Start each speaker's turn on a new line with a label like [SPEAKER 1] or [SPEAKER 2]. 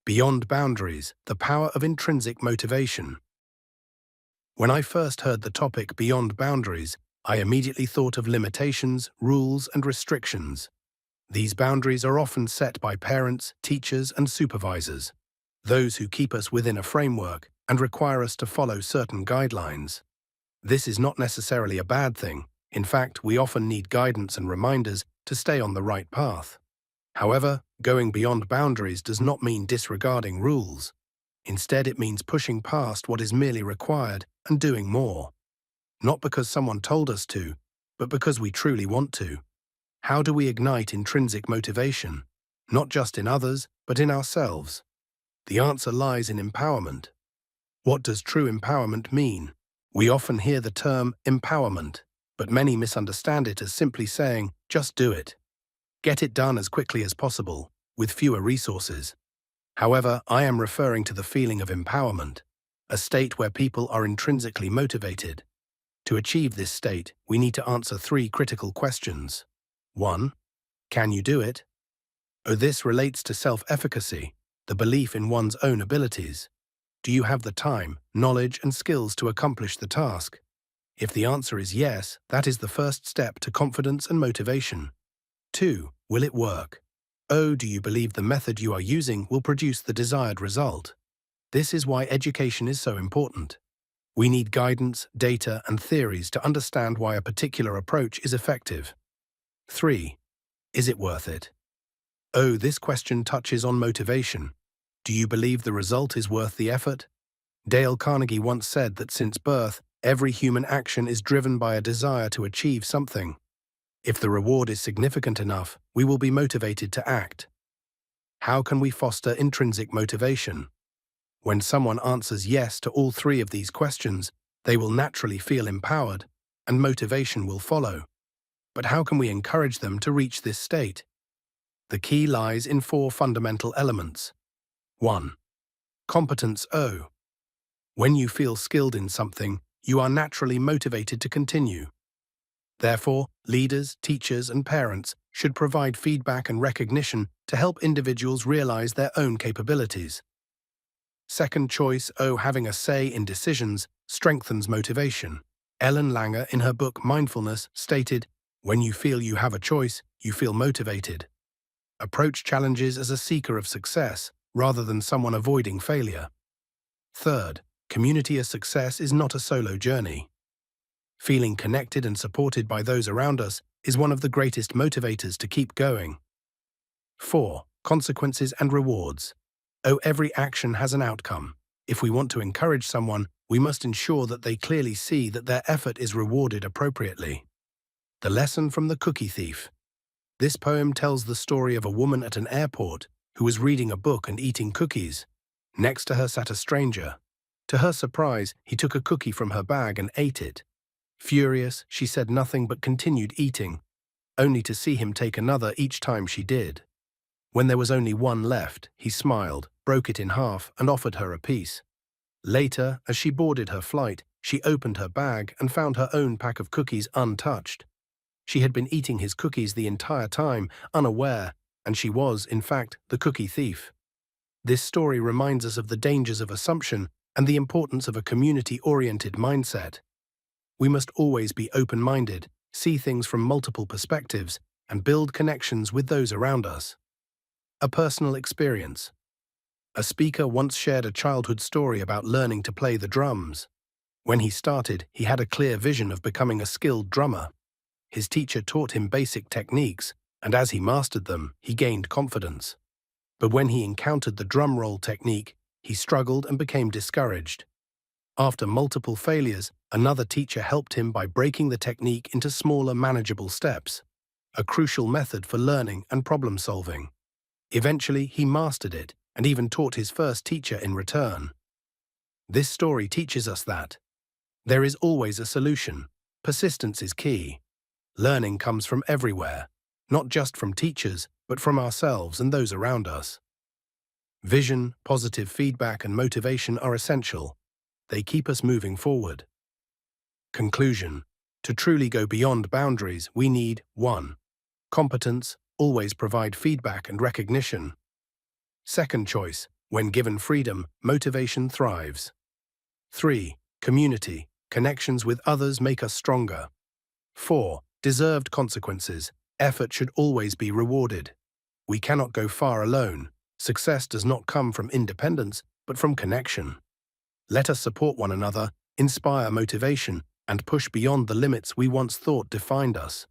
[SPEAKER 1] Beyond boundaries, the power of intrinsic motivation. When I first heard the topic beyond boundaries, I immediately thought of limitations, rules, and restrictions. These boundaries are often set by parents, teachers, and supervisors, those who keep us within a framework and require us to follow certain guidelines. This is not necessarily a bad thing. In fact, we often need guidance and reminders to stay on the right path. However, going beyond boundaries does not mean disregarding rules. Instead, it means pushing past what is merely required and doing more. Not because someone told us to, but because we truly want to. How do we ignite intrinsic motivation? Not just in others, but in ourselves. The answer lies in empowerment. What does true empowerment mean? We often hear the term empowerment, but many misunderstand it as simply saying, just do it. Get it done as quickly as possible, with fewer resources. However, I am referring to the feeling of empowerment, a state where people are intrinsically motivated. To achieve this state, we need to answer 3 critical questions. 1. Can you do it? This relates to self-efficacy, the belief in one's own abilities. Do you have the time, knowledge, and skills to accomplish the task? If the answer is yes, that is the first step to confidence and motivation. 2. Will it work? Do you believe the method you are using will produce the desired result? This is why education is so important. We need guidance, data, and theories to understand why a particular approach is effective. 3. Is it worth it? This question touches on motivation. Do you believe the result is worth the effort? Dale Carnegie once said that since birth, every human action is driven by a desire to achieve something. If the reward is significant enough, we will be motivated to act. How can we foster intrinsic motivation? When someone answers yes to all 3 of these questions, they will naturally feel empowered, and motivation will follow. But how can we encourage them to reach this state? The key lies in 4 fundamental elements. 1. Competence O. When you feel skilled in something, you are naturally motivated to continue. Therefore, leaders, teachers, and parents should provide feedback and recognition to help individuals realize their own capabilities. Second choice O. Having a say in decisions strengthens motivation. Ellen Langer, in her book Mindfulness, stated, "When you feel you have a choice, you feel motivated." Approach challenges as a seeker of success, rather than someone avoiding failure. Third, community of success is not a solo journey. Feeling connected and supported by those around us is one of the greatest motivators to keep going. 4. Consequences and rewards. Every action has an outcome. If we want to encourage someone, we must ensure that they clearly see that their effort is rewarded appropriately. The lesson from the cookie thief. This poem tells the story of a woman at an airport who was reading a book and eating cookies. Next to her sat a stranger. To her surprise, he took a cookie from her bag and ate it. Furious, she said nothing but continued eating, only to see him take another each time she did. When there was only one left, he smiled, broke it in half, and offered her a piece. Later, as she boarded her flight, she opened her bag and found her own pack of cookies untouched. She had been eating his cookies the entire time, unaware, and she was, in fact, the cookie thief. This story reminds us of the dangers of assumption and the importance of a community-oriented mindset. We must always be open-minded, see things from multiple perspectives, and build connections with those around us. A personal experience. A speaker once shared a childhood story about learning to play the drums. When he started, he had a clear vision of becoming a skilled drummer. His teacher taught him basic techniques, and as he mastered them, he gained confidence. But when he encountered the drum roll technique, he struggled and became discouraged. After multiple failures, another teacher helped him by breaking the technique into smaller, manageable steps, a crucial method for learning and problem-solving. Eventually, he mastered it and even taught his first teacher in return. This story teaches us that there is always a solution. Persistence is key. Learning comes from everywhere, not just from teachers, but from ourselves and those around us. Vision, positive feedback, and motivation are essential. They keep us moving forward. Conclusion. To truly go beyond boundaries, we need 1. Competence, always provide feedback and recognition. Second choice, When given freedom, motivation thrives. 3. Community. Connections with others make us stronger. 4. Deserved consequences. Effort should always be rewarded. We cannot go far alone. Success does not come from independence, but from connection. Let us support one another, inspire motivation, and push beyond the limits we once thought defined us.